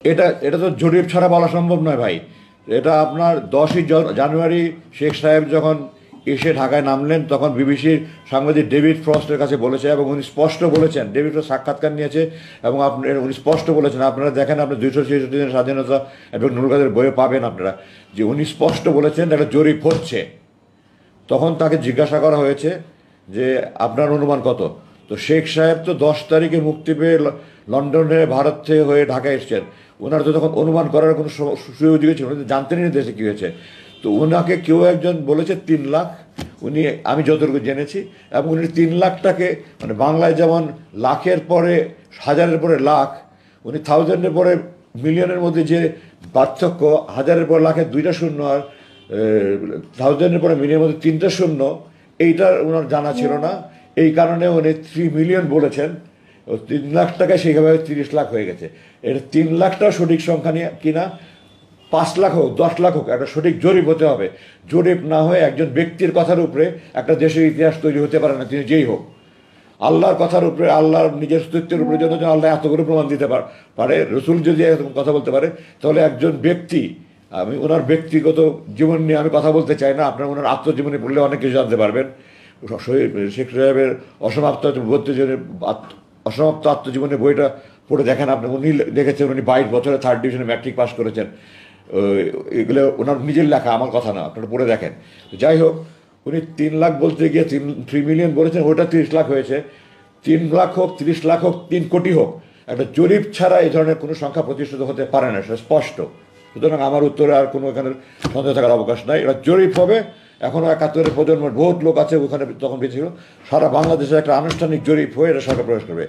এটা এটা তো জরিপ ছাড়া বলা সম্ভব নয় ভাই। এটা আপনার 10ই জানুয়ারি শেখ সাহেব যখন এসে ঢাকায় নামলেন তখন বিবিসির সাংবাদিক ডেভিড ফ্রস্টের কাছে বলেছে, এবং উনি স্পষ্ট বলেছেন, ডেভিড ফ্রস্ট সাক্ষাৎকার নিয়েছে এবং উনি স্পষ্ট বলেছেন, আপনারা দেখেন, আপনি 266 দিনের স্বাধীনতা এবং নুরুল কাদের বইয়ে পাবেন আপনারা, যে উনি স্পষ্ট বলেছেন একটা জরিপ হচ্ছে। তখন তাকে জিজ্ঞাসা করা হয়েছে যে আপনার অনুমান কত। তো শেখ সাহেব তো 10 তারিখে মুক্তি পেয়ে লন্ডনে ভারত থেকে হয়ে ঢাকায় এসেছেন। ওনার তো তখন অনুমান করার কোনো সুযোগ ছিল, উনি জানতেনই না দেশে কী হয়েছে। তো ওনাকে কেউ একজন বলেছে 3 লাখ, উনি, আমি যতটুকু জেনেছি, এবং উনি 3 লাখটাকে, মানে বাংলায় যেমন লাখের পরে হাজারের পরে লাখ, উনি থাউজেন্ডের পরে মিলিয়নের মধ্যে যে পার্থক্য, হাজারের পর লাখের 2টা শূন্য আর থাউজেন্ডের পরে মিলিয়নের মধ্যে 3টা শূন্য, এইটা ওনার জানা ছিল না। এই কারণে উনি 3 মিলিয়ন বলেছেন। 3 লাখ টাকায় সেইভাবে 30 লাখ হয়ে গেছে। এটা 3 লাখটাও সঠিক সংখ্যা নিয়ে কিনা, 5 লাখ হোক 10 লাখ হোক, একটা সঠিক জরিপ হতে হবে। জরিপ না হয়ে একজন ব্যক্তির কথার উপরে একটা দেশের ইতিহাস তৈরি হতে পারে না, তিনি যেই হোক। আল্লাহর কথার উপরে, আল্লাহর নিজের অস্তিত্বের উপরে যেন আল্লাহ এতগুলো প্রমাণ দিতে পারে, রসুল যদি এরকম কথা বলতে পারে, তাহলে একজন ব্যক্তি, আমি ওনার ব্যক্তিগত জীবন নিয়ে আমি কথা বলতে চাই না, আপনার ওনার আত্মজীবনী পড়লে অনেক কিছু জানতে পারবেন। শেখ সাহেবের অসমাপ্ত অসমাপ্ত আত্মজীবনী বইটা পড়ে দেখেন আপনি। উনি দেখেছেন, উনি 22 বছরে 3rd ডিভিশনে ম্যাট্রিক পাস করেছেন। এগুলো ওনার নিজের লেখা, আমার কথা না, আপনারা পড়ে দেখেন। যাই হোক, উনি 3 লাখ বলতে গিয়ে 3 মিলিয়ন বলেছেন, ওটা 30 লাখ হয়েছে। 3 লাখ হোক, 30 লাখ হোক, 3 কোটি হোক, একটা জরিপ ছাড়া এই ধরনের কোনো সংখ্যা প্রতিষ্ঠিত হতে পারে না, সেটা স্পষ্ট। সুতরাং আমার উত্তরে আর কোনো এখানে সন্দেহ থাকার অবকাশ নাই, এটা জরিপ হবে। এখনও 71-এর প্রজন্মের বহুত লোক আছে ওখানে, তখন বেঁচে ছিল। সারা বাংলাদেশে একটা আনুষ্ঠানিক জরিপ হয়ে এটা সরকার প্রবেশ করবে।